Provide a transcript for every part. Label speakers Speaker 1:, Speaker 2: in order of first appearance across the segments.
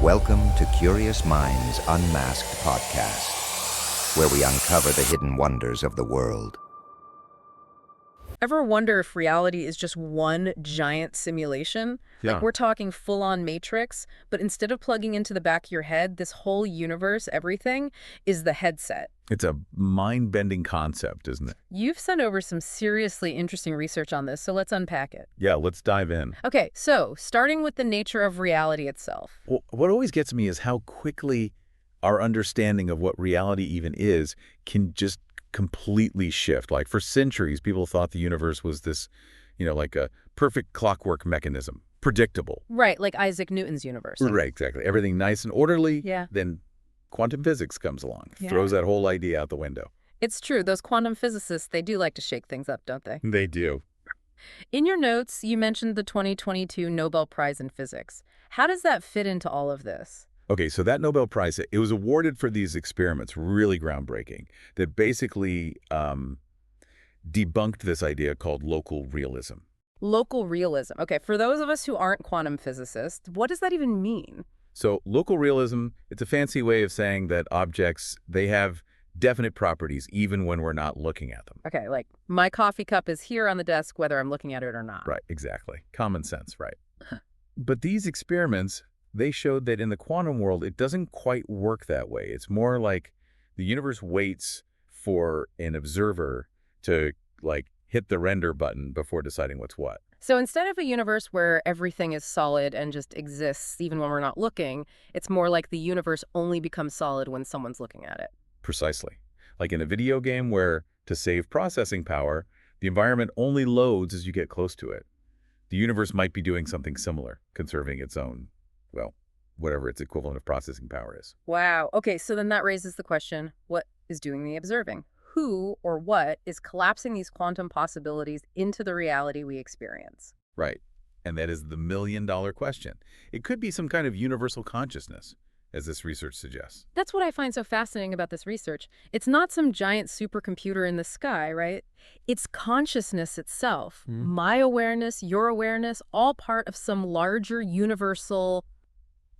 Speaker 1: Welcome to Curious Minds Unmasked podcast, where we uncover the hidden wonders of the world.
Speaker 2: Ever wonder if reality is just one giant simulation?
Speaker 3: Yeah.
Speaker 2: Like we're talking full-on Matrix, but instead of plugging into the back of your head, this whole universe, everything, is the headset.
Speaker 3: It's a mind-bending concept, isn't it?
Speaker 2: You've sent over some seriously interesting research on this, so let's unpack it.
Speaker 3: Yeah, let's dive in.
Speaker 2: Okay, so starting with the nature of reality itself.
Speaker 3: Well, what always gets me is how quickly our understanding of what reality even is can just completely shift. Like for centuries, people thought the universe was this, like a perfect clockwork mechanism, predictable.
Speaker 2: Right, like Isaac Newton's universe.
Speaker 3: Right, exactly. Everything nice and orderly.
Speaker 2: Yeah.
Speaker 3: Then quantum physics comes along,
Speaker 2: Yeah.
Speaker 3: throws that whole idea out the window.
Speaker 2: It's true, those quantum physicists, they do like to shake things up, don't they?
Speaker 3: They do.
Speaker 2: In your notes, you mentioned the 2022 Nobel Prize in Physics. How does that fit into all of this?
Speaker 3: Okay, so that Nobel Prize, it was awarded for these experiments, really groundbreaking, that basically debunked this idea called local realism.
Speaker 2: Local realism. Okay, for those of us who aren't quantum physicists, what does that even mean?
Speaker 3: So local realism, it's a fancy way of saying that objects, they have definite properties even when we're not looking at them.
Speaker 2: Okay, like my coffee cup is here on the desk whether I'm looking at it or not.
Speaker 3: Right, exactly. Common sense, right? But these experiments, they showed that in the quantum world, it doesn't quite work that way. It's more like the universe waits for an observer to, hit the render button before deciding what's what.
Speaker 2: So instead of a universe where everything is solid and just exists even when we're not looking, it's more like the universe only becomes solid when someone's looking at it.
Speaker 3: Precisely. Like in a video game where, to save processing power, the environment only loads as you get close to it. The universe might be doing something similar, conserving its own, whatever its equivalent of processing power is.
Speaker 2: Wow. Okay, so then that raises the question, what is doing the observing? Who or what is collapsing these quantum possibilities into the reality we experience?
Speaker 3: Right. And that is the million-dollar question. It could be some kind of universal consciousness, as this research suggests.
Speaker 2: That's what I find so fascinating about this research. It's not some giant supercomputer in the sky, right? It's consciousness itself. My awareness, your awareness, all part of some larger universal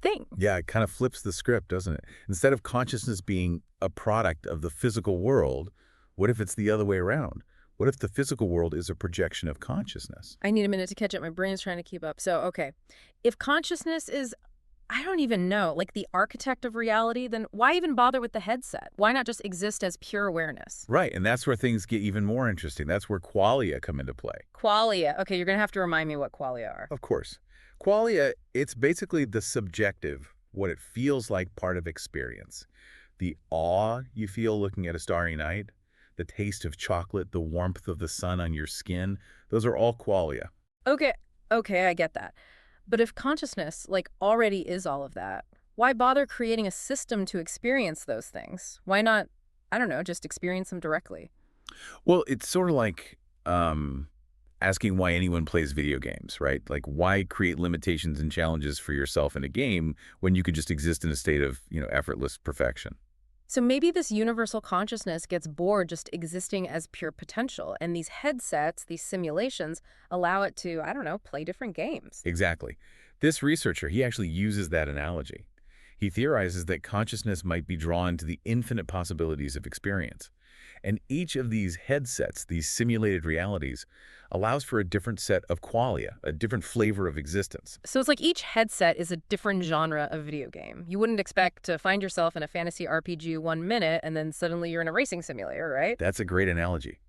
Speaker 2: thing.
Speaker 3: Yeah, it kind of flips the script, doesn't it? Instead of consciousness being a product of the physical world, what if it's the other way around? What if the physical world is a projection of consciousness?
Speaker 2: I need a minute to catch up. My brain's trying to keep up. So, okay. If consciousness is, I don't even know, like the architect of reality, then why even bother with the headset? Why not just exist as pure awareness?
Speaker 3: Right, and that's where things get even more interesting. That's where qualia come into play.
Speaker 2: Qualia. Okay, you're going to have to remind me what qualia are.
Speaker 3: Of course. Qualia, it's basically the subjective, what it feels like part of experience. The awe you feel looking at a starry night, the taste of chocolate, the warmth of the sun on your skin, those are all qualia.
Speaker 2: Okay, I get that. But if consciousness, already is all of that, why bother creating a system to experience those things? Why not, I don't know, just experience them directly?
Speaker 3: Well, it's sort of like asking why anyone plays video games, right? Like, why create limitations and challenges for yourself in a game when you could just exist in a state of, effortless perfection?
Speaker 2: So maybe this universal consciousness gets bored just existing as pure potential, and these headsets, these simulations, allow it to, I don't know, play different games.
Speaker 3: Exactly. This researcher, he actually uses that analogy. He theorizes that consciousness might be drawn to the infinite possibilities of experience. And each of these headsets, these simulated realities, allows for a different set of qualia, a different flavor of existence.
Speaker 2: So it's like each headset is a different genre of video game. You wouldn't expect to find yourself in a fantasy RPG 1 minute and then suddenly you're in a racing simulator, right?
Speaker 3: That's a great analogy.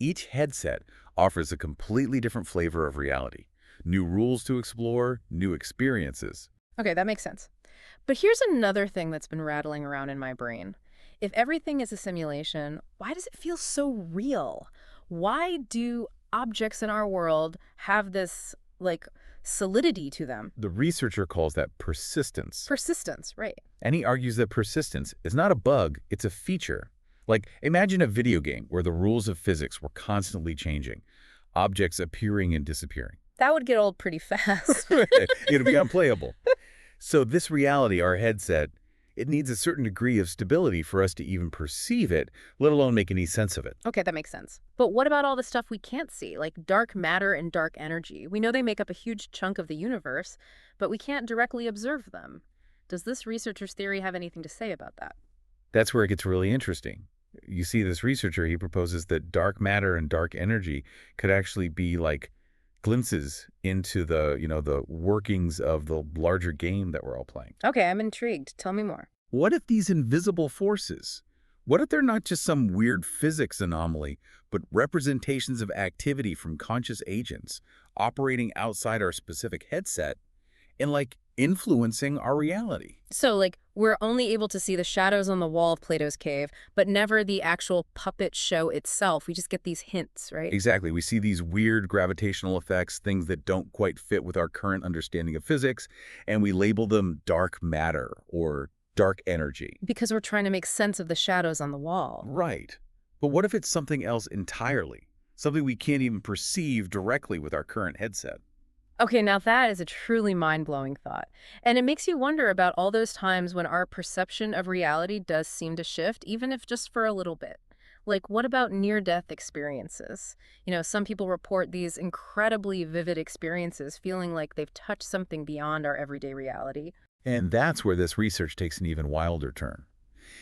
Speaker 3: Each headset offers a completely different flavor of reality. New rules to explore, new experiences.
Speaker 2: Okay, that makes sense. But here's another thing that's been rattling around in my brain. If everything is a simulation, why does it feel so real? Why do objects in our world have this, solidity to them?
Speaker 3: The researcher calls that persistence.
Speaker 2: Persistence, right.
Speaker 3: And he argues that persistence is not a bug, it's a feature. Imagine a video game where the rules of physics were constantly changing, objects appearing and disappearing.
Speaker 2: That would get old pretty fast.
Speaker 3: It would be unplayable. So this reality, our headset, it needs a certain degree of stability for us to even perceive it, let alone make any sense of it.
Speaker 2: Okay, that makes sense. But what about all the stuff we can't see, like dark matter and dark energy? We know they make up a huge chunk of the universe, but we can't directly observe them. Does this researcher's theory have anything to say about that?
Speaker 3: That's where it gets really interesting. You see, this researcher, he proposes that dark matter and dark energy could actually be like glimpses into the workings of the larger game that we're all playing.
Speaker 2: Okay, I'm intrigued. Tell me more.
Speaker 3: What if these invisible forces, what if they're not just some weird physics anomaly, but representations of activity from conscious agents operating outside our specific headset and like influencing our reality?
Speaker 2: So, like, we're only able to see the shadows on the wall of Plato's cave, but never the actual puppet show itself. We just get these hints, right?
Speaker 3: Exactly. We see these weird gravitational effects, things that don't quite fit with our current understanding of physics, and we label them dark matter or dark energy.
Speaker 2: Because we're trying to make sense of the shadows on the wall.
Speaker 3: Right. But what if it's something else entirely? Something we can't even perceive directly with our current headset?
Speaker 2: Okay, now that is a truly mind-blowing thought. And it makes you wonder about all those times when our perception of reality does seem to shift, even if just for a little bit. Like, what about near-death experiences? Some people report these incredibly vivid experiences, feeling like they've touched something beyond our everyday reality.
Speaker 3: And that's where this research takes an even wilder turn.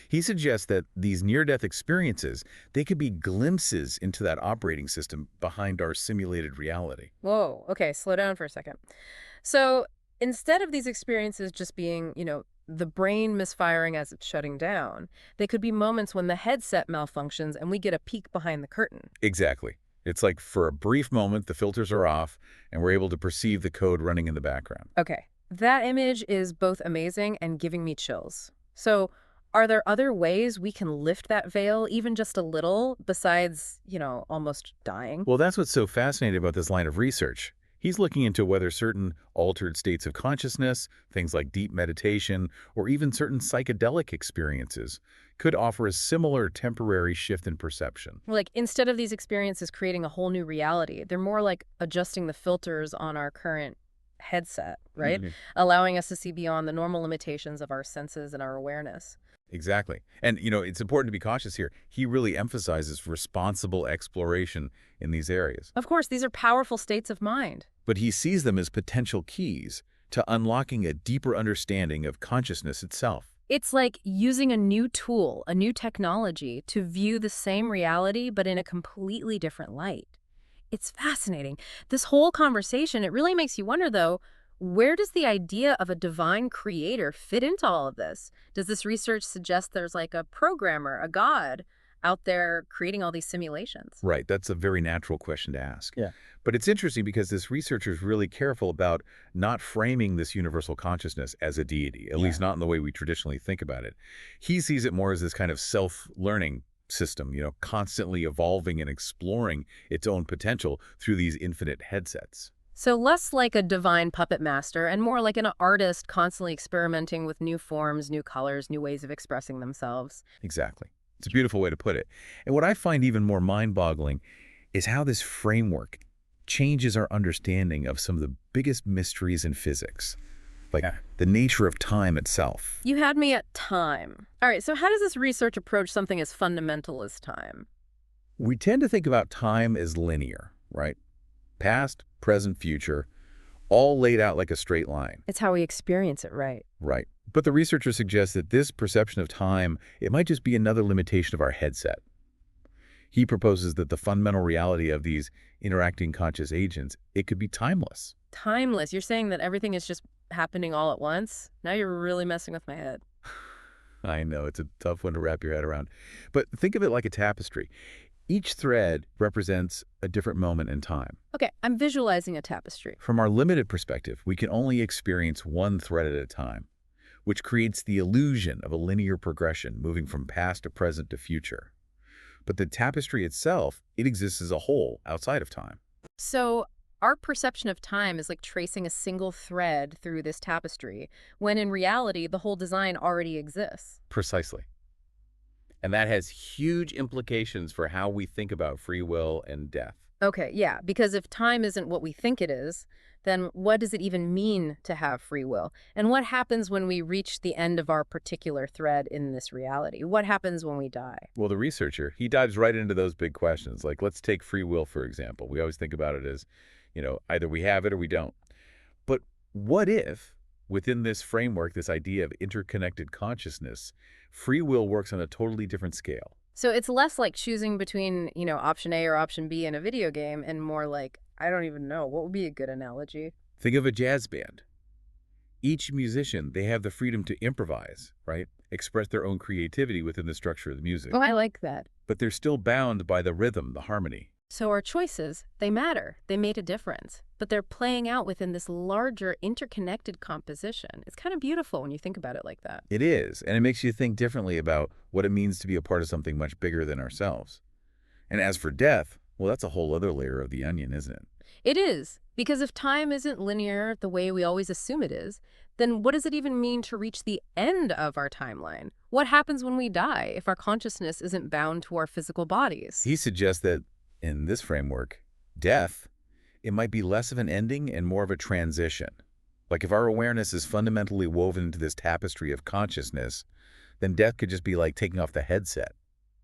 Speaker 3: He suggests that these near-death experiences, they could be glimpses into that operating system behind our simulated reality.
Speaker 2: Whoa, okay, slow down for a second. So instead of these experiences just being, the brain misfiring as it's shutting down, they could be moments when the headset malfunctions and we get a peek behind the curtain.
Speaker 3: Exactly. It's like for a brief moment, the filters are off, and we're able to perceive the code running in the background.
Speaker 2: Okay, that image is both amazing and giving me chills. So are there other ways we can lift that veil even just a little besides, almost dying?
Speaker 3: Well, that's what's so fascinating about this line of research. He's looking into whether certain altered states of consciousness, things like deep meditation, or even certain psychedelic experiences, could offer a similar temporary shift in perception.
Speaker 2: Like, instead of these experiences creating a whole new reality, they're more like adjusting the filters on our current headset, right? Allowing us to see beyond the normal limitations of our senses and our awareness.
Speaker 3: Exactly. And, it's important to be cautious here. He really emphasizes responsible exploration in these areas.
Speaker 2: Of course, these are powerful states of mind.
Speaker 3: But he sees them as potential keys to unlocking a deeper understanding of consciousness itself.
Speaker 2: It's like using a new tool, a new technology to view the same reality, but in a completely different light. It's fascinating. This whole conversation, it really makes you wonder, though, where does the idea of a divine creator fit into all of this? Does this research suggest there's like a programmer, a god, out there creating all these simulations?
Speaker 3: Right. That's a very natural question to ask.
Speaker 4: Yeah.
Speaker 3: But it's interesting because this researcher is really careful about not framing this universal consciousness as a deity, at least not in the way we traditionally think about it. He sees it more as this kind of self-learning system, constantly evolving and exploring its own potential through these infinite headsets.
Speaker 2: So less like a divine puppet master and more like an artist constantly experimenting with new forms, new colors, new ways of expressing themselves.
Speaker 3: Exactly. It's a beautiful way to put it. And what I find even more mind-boggling is how this framework changes our understanding of some of the biggest mysteries in physics, like the nature of time itself.
Speaker 2: You had me at time. All right, so how does this research approach something as fundamental as time?
Speaker 3: We tend to think about time as linear, right? Past, present, future, all laid out like a straight line.
Speaker 2: It's how we experience it, right?
Speaker 3: Right. But the researcher suggests that this perception of time, it might just be another limitation of our headset. He proposes that the fundamental reality of these interacting conscious agents, it could be timeless.
Speaker 2: Timeless. You're saying that everything is just happening all at once? Now you're really messing with my head.
Speaker 3: I know, it's a tough one to wrap your head around. But think of it like a tapestry. Each thread represents a different moment in time.
Speaker 2: Okay, I'm visualizing a tapestry.
Speaker 3: From our limited perspective, we can only experience one thread at a time, which creates the illusion of a linear progression moving from past to present to future. But the tapestry itself, it exists as a whole outside of time.
Speaker 2: So our perception of time is like tracing a single thread through this tapestry, when in reality, the whole design already exists.
Speaker 3: Precisely. And that has huge implications for how we think about free will and death.
Speaker 2: Okay, yeah, because if time isn't what we think it is, then what does it even mean to have free will? And what happens when we reach the end of our particular thread in this reality? What happens when we die?
Speaker 3: Well, the researcher, he dives right into those big questions. Like, let's take free will, for example. We always think about it as, either we have it or we don't. But what if Within this framework, this idea of interconnected consciousness, free will works on a totally different scale.
Speaker 2: So it's less like choosing between, option A or option B in a video game and more like, I don't even know, what would be a good analogy?
Speaker 3: Think of a jazz band. Each musician, they have the freedom to improvise, right? Express their own creativity within the structure of the music.
Speaker 2: Oh, I like that.
Speaker 3: But they're still bound by the rhythm, the harmony.
Speaker 2: So our choices, they matter. They made a difference. But they're playing out within this larger interconnected composition. It's kind of beautiful when you think about it like that.
Speaker 3: It is, and it makes you think differently about what it means to be a part of something much bigger than ourselves. And as for death, well, that's a whole other layer of the onion, isn't it?
Speaker 2: It is. Because if time isn't linear the way we always assume it is, then what does it even mean to reach the end of our timeline? What happens when we die if our consciousness isn't bound to our physical bodies?
Speaker 3: He suggests that in this framework, death, it might be less of an ending and more of a transition. Like if our awareness is fundamentally woven into this tapestry of consciousness, then death could just be like taking off the headset.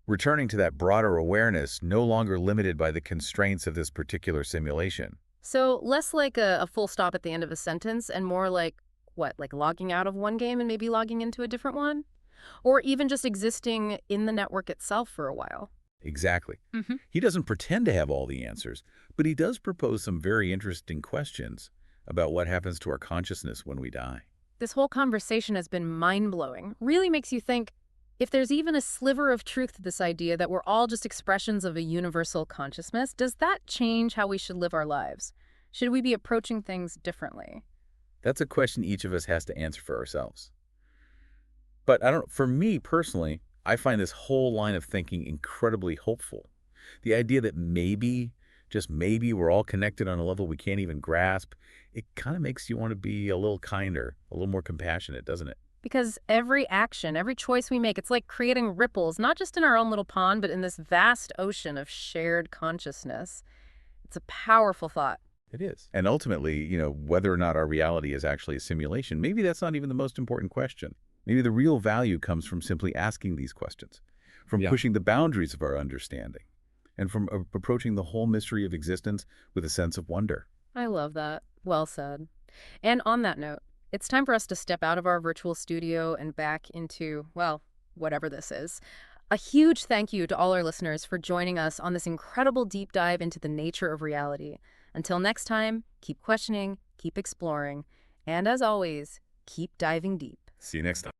Speaker 3: Returning to that broader awareness, no longer limited by the constraints of this particular simulation.
Speaker 2: So less like a full stop at the end of a sentence and more like, what, like logging out of one game and maybe logging into a different one? Or even just existing in the network itself for a while.
Speaker 3: Exactly. He doesn't pretend to have all the answers, but he does propose some very interesting questions about what happens to our consciousness when we die.
Speaker 2: This whole conversation has been mind-blowing. Really makes you think, if there's even a sliver of truth to this idea that we're all just expressions of a universal consciousness, does that change how we should live our lives? Should we be approaching things differently?
Speaker 3: That's a question each of us has to answer for ourselves. But for me personally, I find this whole line of thinking incredibly hopeful. The idea that maybe, just maybe, we're all connected on a level we can't even grasp, it kind of makes you want to be a little kinder, a little more compassionate, doesn't it?
Speaker 2: Because every action, every choice we make, it's like creating ripples, not just in our own little pond, but in this vast ocean of shared consciousness. It's a powerful thought.
Speaker 3: It is. And ultimately, whether or not our reality is actually a simulation, maybe that's not even the most important question. Maybe the real value comes from simply asking these questions, from pushing the boundaries of our understanding, and from approaching the whole mystery of existence with a sense of wonder.
Speaker 2: I love that. Well said. And on that note, it's time for us to step out of our virtual studio and back into, well, whatever this is. A huge thank you to all our listeners for joining us on this incredible deep dive into the nature of reality. Until next time, keep questioning, keep exploring, and as always, keep diving deep.
Speaker 3: See you next time.